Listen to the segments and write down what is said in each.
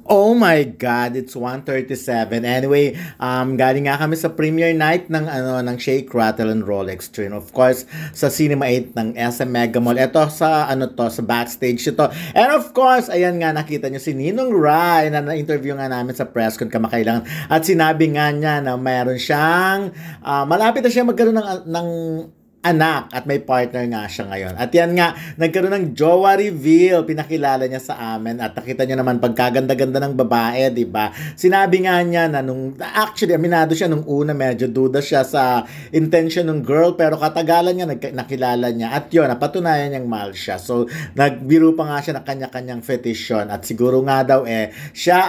Oh my God, it's 1:37. Anyway, galing nga kami sa premiere night ng Shake, Rattle and Roll Extreme. Of course, sa Cinema 8 ng SM Mega Mall. Ito sa sa backstage ito. And of course, ayan nga nakita niyo si Ninong Rai na-interview nga namin sa press con kamakailangan. At sinabi nga niya na mayroon siyang malapit na siya magkaroon ng anak at may partner nga siya ngayon. At yan nga, nagkaroon ng jowa reveal, pinakilala niya sa amin at nakita niyo naman pagkaganda-ganda ng babae, di ba? Sinabi nga niya na actually, aminado siya nung una, medyo duda siya sa intention ng girl, pero katagalan niya, nakilala niya. At yun, napatunayan niyang mahal siya. So, nagbiro pa nga siya ng kanya-kanyang fetish yun. At siguro nga daw siya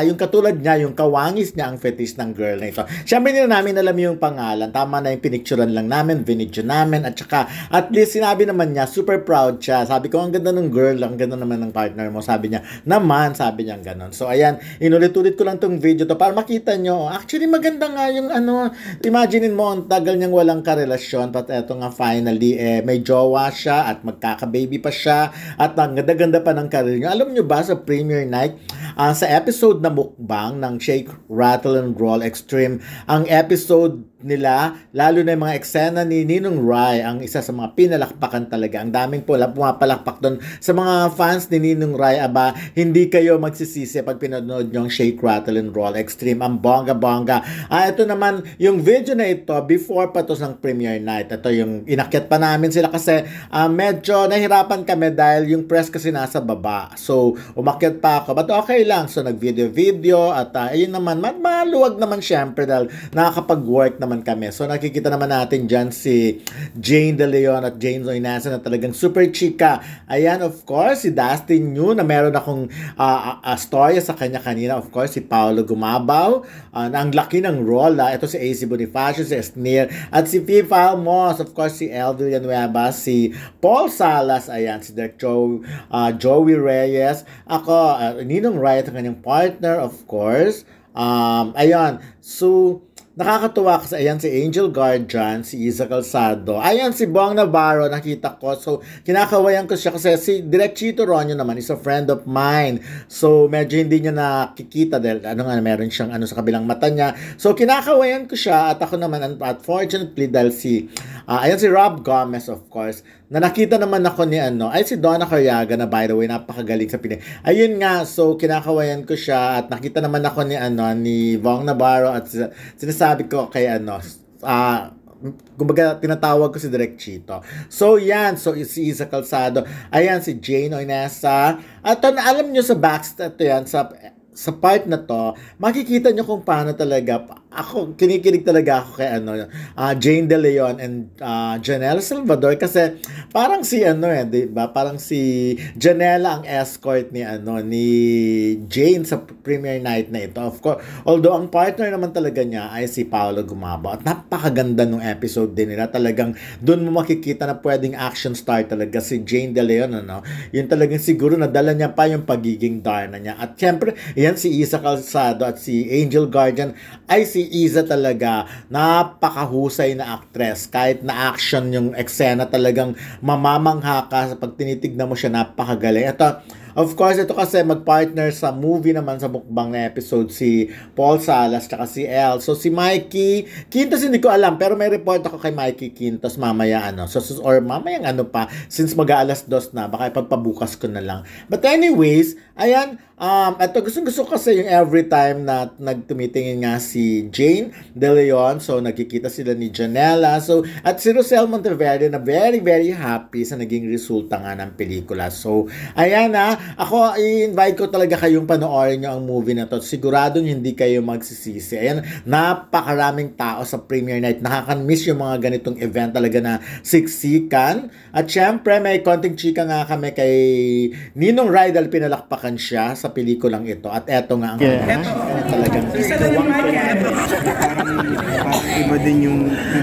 yung katulad niya, yung kawangis niya ang fetish ng girl na ito. Siyempre hindi na namin alam yung pangalan. Tama na yung pinicturan lang namin, vinidyo namin, at saka at least sinabi naman niya, super proud siya. Sabi ko, ang ganda ng girl, ang ganda naman ng partner mo. Sabi niya, sabi niya ganon. So ayan, inulit-ulit ko lang tong video to para makita nyo. Actually, maganda nga yung imaginein mo, ang tagal niyang walang karelasyon, but eto nga finally, may jowa siya at magkaka-baby pa siya at ang ganda-ganda pa ng career niya. Alam niyo ba, sa premiere night, sa episode na mukbang ng Shake, Rattle and Roll Extreme, ang episode nila, lalo na yung mga eksena ni Ninong Rai, ang isa sa mga pinalakpakan talaga. Ang daming pumapalakpak doon sa mga fans ni Ninong Rai. Aba, hindi kayo magsisisi pag pinanood nyo ang Shake, Rattle and Roll Extreme. Ang bongga-bongga. Ito naman, yung video na ito, before pa to ng premiere night. Ito yung inakyat pa namin sila kasi medyo nahirapan kami dahil yung press kasi nasa baba. So, umakyat pa ako. But okay lang. So, nag-video at ayun naman, maluwag naman syempre dahil nakakapag-work naman kami. So, nakikita naman natin dyan si Jane De Leon at James Oinasa na talagang super chika. Ayan, of course, si Dustin Yu na meron akong story sa kanya kanina. Of course, si Paolo Gumabaw. Ang laki ng role. Ito si AC Bonifacio, si Esnir, at si Fifa Almos. Of course, si El Villanueva, si Paul Salas. Ayan, si Direk Joey Reyes. Ako, Ninong Rai at kanyang partner, of course. Ayan, so nakakatuwa kasi ayan si Angel Guardian, si Isa Calzado. Ayan si Bong Navarro, nakita ko. So, kinakawayan ko siya kasi si Direk Chito Ronyo naman is a friend of mine. So, medyo hindi niya nakikita dahil meron siyang sa kabilang mata niya. So, kinakawayan ko siya at ako naman, unfortunately, dahil ayan si Rob Gomez, of course, na nakita naman ako ni si Donna Carriaga na by the way, napakagaling sa Pinay. Ayun nga, so kinakawayan ko siya at nakita naman ako ni Bong Navarro at sinasabi ko kay kumbaga tinatawag ko si Direk Chito. So yan, so si Isa Calzado, ayan si Jane Oinesa. At alam nyo sa backstage yan, sa part na to, makikita nyo kung paano talaga kinikilig talaga ako kay Jane De Leon and Janelle Salvador kasi parang si diba? Parang si Janela ang escort ni Jane sa premiere night na ito. Of course, although ang partner naman talaga niya ay si Paolo Gumabaw at napakaganda nung episode din nila. Talagang doon mo makikita na pwedeng action star talaga si Jane De Leon, Yun talagang siguro nadala niya pa yung pagiging Darna niya. At syempre, yan si Isa Calzado at si Angel Guardian ay si Isa talaga, napakahusay na actress. Kahit na action yung eksena, talagang mamamangha ka sa pag tinitignan mo siya, napakagaling. Ito, of course, ito kasi magpartner sa movie naman sa mukbang na episode si Paul Salas tsaka si El. So si Mikey Quintos hindi ko alam, pero may report ako kay Mikey Quintos mamaya or mamayang pa, since mag-aalas 2 na, baka ipagpabukas ko na lang. But anyways, ayan, ito gusto kasi yung every time na nagtumitingin nga si Jane De Leon, so nagkikita sila ni Janela, so at si Rosel Monteverde na very very happy sa naging resulta nga ng pelikula. So ayan ako i-invite ko talaga kayong panoorin nyo ang movie na to. Siguradong hindi kayo magsisisi. Ayan, napakaraming tao sa premiere night. Nakaka-miss yung mga ganitong event talaga na siksikan. At syempre, may konting chika nga kami kay Ninong Rai dahil pinalakpakan siya sa pelikulang ito. At eto nga ang talagang iba din yung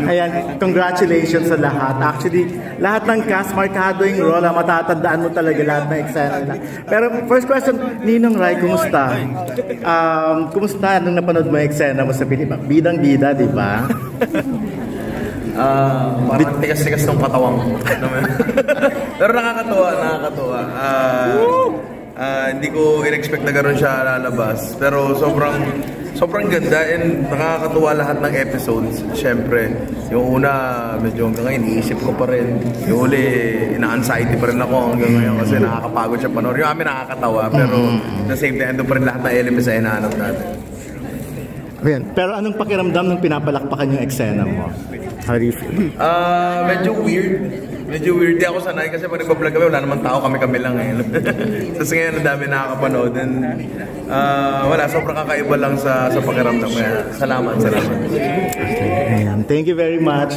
ayan, congratulations sa lahat. Actually, lahat ng cast markado yung role, matatandaan mo talaga lahat ng eksena nila. Pero first question, Ninong Rai, kumusta? Kumusta nung napanood mo yung eksena mo sa pelikula? Bidang-bida, di ba? Parang tigas-tigas ng katawang ko. Pero nakakatuwa. Hindi ko in-expect na gano'n siya lalabas. Pero sobrang ganda and nakakatuwa lahat ng episodes. Siyempre, yung una, medyo hanggang ngayon, iniisip ko pa rin. Yung uli, ina-anxiety pa rin ako hanggang ngayon kasi nakakapagod siya panoorin. Yung amin nakakatawa, pero at the same time, doon pa rin lahat ng elements na hinahanap natin. Ayan. Pero anong pakiramdam nung pinapalakpakan yung eksena mo? How do you feel? Medyo weird. Medyo weird. Di ako sanay kasi pag nagpa-vlog kami, wala naman tao, kami lang ngayon. Tapos ngayon, ang dami nakakapanood. And wala, sobrang kakaiba lang sa pakiramdam. Kaya salamat. Ayan. Thank you very much.